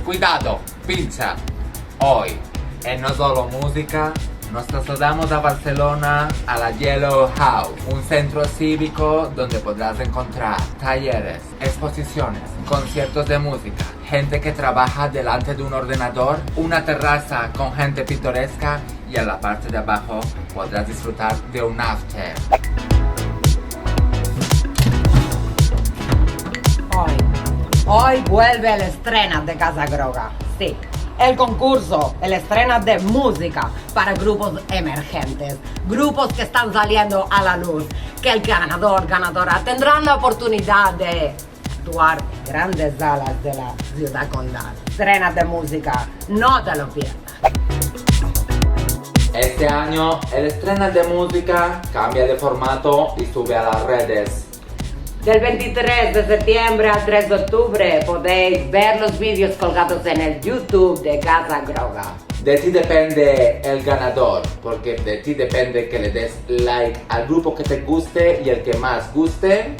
Cuidado, pinza. Hoy, en No Solo Música, nos trasladamos a Barcelona a la Yellow House, un centro cívico donde podrás encontrar talleres, exposiciones, conciertos de música, gente que trabaja delante de un ordenador, una terraza con gente pintoresca y en la parte de abajo podrás disfrutar de un after. Hoy vuelve el estreno de Casa Groga. Sí, el concurso, el estreno de música para grupos emergentes, grupos que están saliendo a la luz, que el ganadora tendrán la oportunidad de actuar en grandes salas de la ciudad condal. Estreno de música, no te lo pierdas. Este año el estreno de música cambia de formato y sube a las redes. Del 23 de septiembre al 3 de octubre podéis ver los vídeos colgados en el YouTube de Casa Groga. De ti depende el ganador, porque de ti depende que le des like al grupo que te guste y el que más guste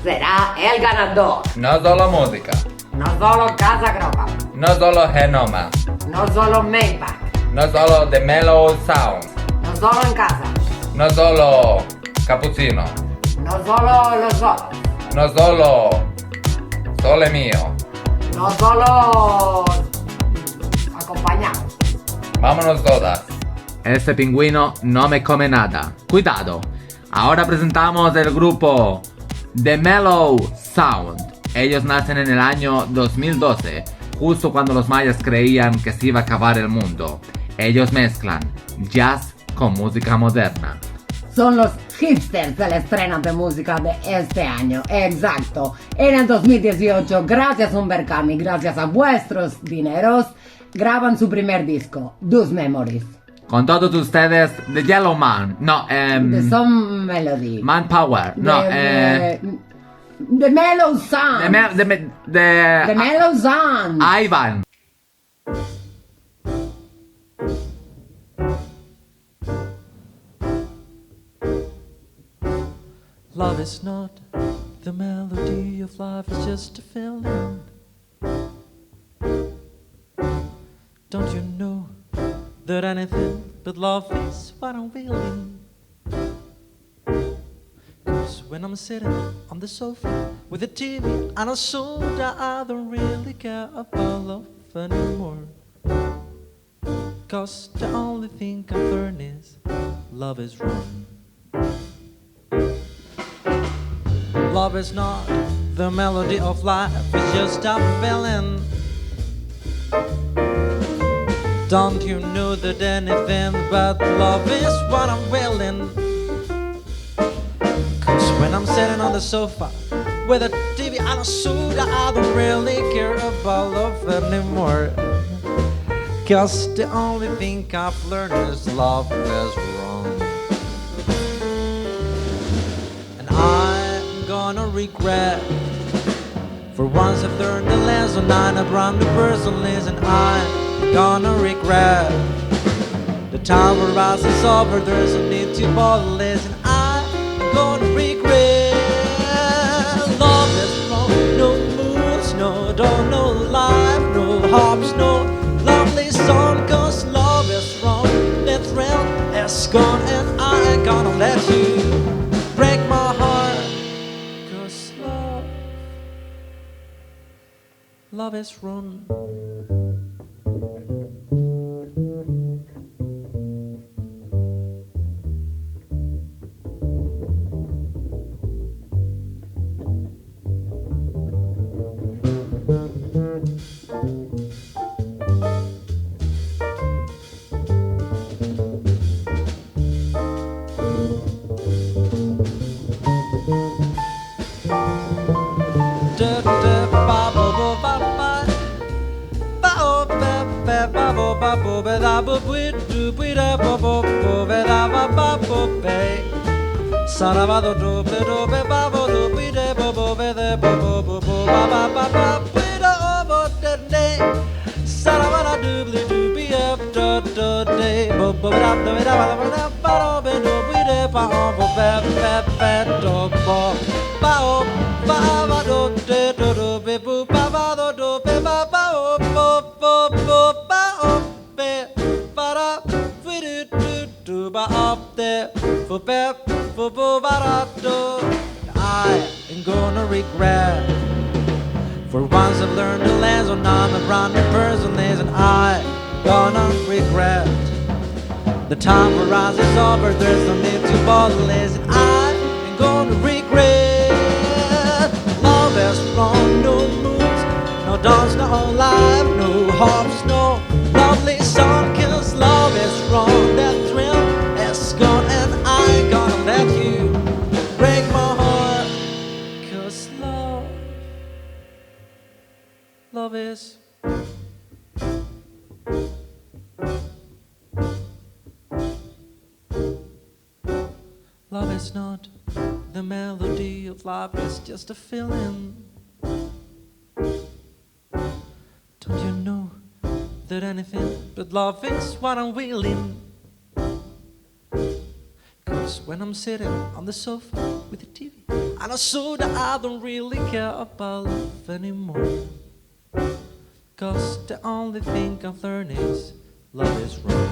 Será el ganador. No solo música, No solo Casa Groga, no solo Genoma, no solo Maybach, no solo The Mellow Sound, no solo en casa, no solo Cappuccino, no solo los otros, no solo Sole Mío. no solo acompañados. Vámonos todas. Este pingüino no me come nada. Cuidado. Ahora presentamos el grupo The Mellow Sound. Ellos nacen en el año 2012, justo cuando los mayas creían que se iba a acabar el mundo. Ellos mezclan jazz con música moderna. Son los hipsters del estreno de música de este año, exacto. En el 2018, gracias a Umbercami, gracias a vuestros dineros, graban su primer disco, Those Memories. Con todos ustedes, The Yellow Man. No, De Some Melody. Manpower. No, The Mellow Sound. The Mellow Sound. Ivan. Love is not the melody of life, it's just a feeling. Don't you know that anything but love is what I'm feeling? 'Cause when I'm sitting on the sofa with the TV and a soda, I don't really care about love anymore. 'Cause the only thing I've learned is love is wrong. Love is not the melody of life, it's just a feeling. Don't you know that anything but love is what I'm willing? 'Cause when I'm sitting on the sofa with a TV and a soda, I don't really care about love anymore. 'Cause the only thing I've learned is love is wrong. And I'm gonna regret. For once I've learned the lesson, I'm a brand new person. Listen, I'm gonna regret. The time for us is over, there's no need to bother. Listen, I'm gonna regret. Love is wrong, no moves, no dawn, no life, no hopes, no lovely song. 'Cause love is wrong, the thrill is gone, and I ain't gonna let you break my heart. 'Cause love is wrong. Sarabado do be do be babo do be de bo bo be de bo bo bo bo ba ba ba ba be do bo de de sarabada do be up do do de bo bo da do da ba da ba do be do be de ba bo be be do bo ba ba ba do de do be bo ba ba do be ba ba bo I ain't gonna regret. For once I've learned the lesson, I'm a brand new person, and I ain't gonna regret. The time for us is over, there's no need to bother, listen, I ain't gonna regret. Love is wrong, no moves, no dance, no life, no hopes, no lovely song, 'cause love is wrong, that thrill is gone, and I ain't gonna let you break my heart, 'cause love is love is not the melody of life, it's just a feeling. Don't you know that anything but love is what I'm willing? 'Cause when I'm sitting on the sofa with the TV, and I saw that I don't really care about love anymore. 'Cause the only thing I've learned is love is wrong.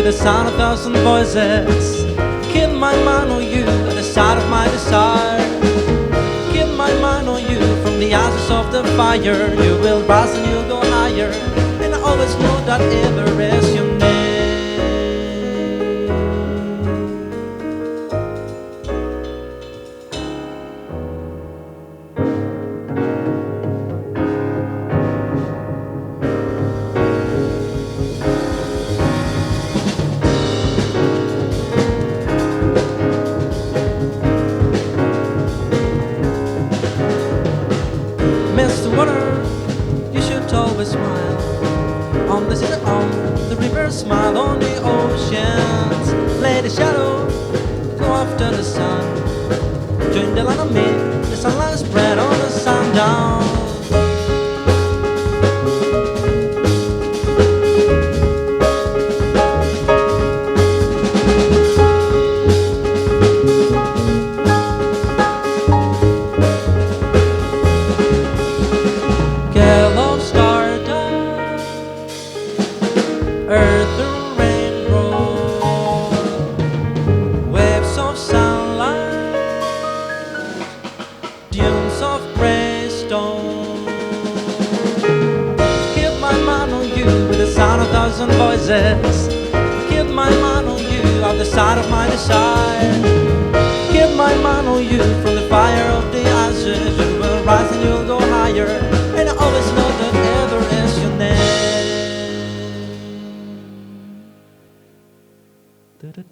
The sound of thousand voices. Keep my mind on you at the side of my desire. Keep my mind on you from the ashes of the fire. You will rise and you'll go higher, and I always know that ever is your name. Mr. Water, you should always smile. On the sea, on the river, smile on the oceans. Play the shadow, go after the sun. Join the line of me, the sunlight spread on the sundown. Earth and rainbow, waves of sunlight, dunes of grey stone. Keep my mind on you with the sound of thousand voices. Keep my mind on you at the side of my desire. Keep my mind on you from the fire of the ashes. You will rise and you'll go higher, and I always know that ever is your name. Da, da,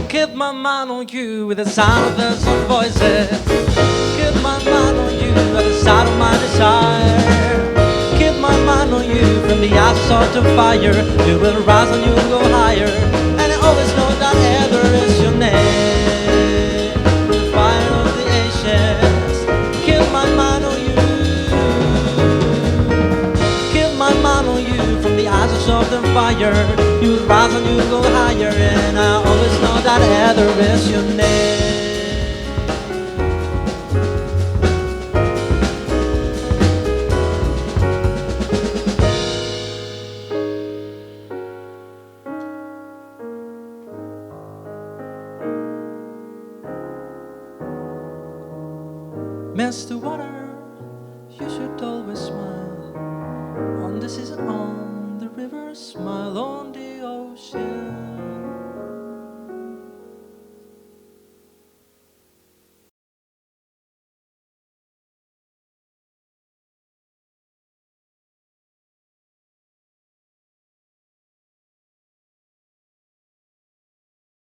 Keep my mind on you with the sound of the sun voices. Keep my mind on you at the side of my desire. Keep my mind on you from the ashes of the fire. You will rise and you will go higher. And I always know that ever is your name. The fire of the ancients. Keep my mind on you. Keep my mind on you from the ashes of the fire. You will rise and you will go higher. And I always know that ever is your name. Mr. Water, you should always smile on the season, on the river, smile on the ocean.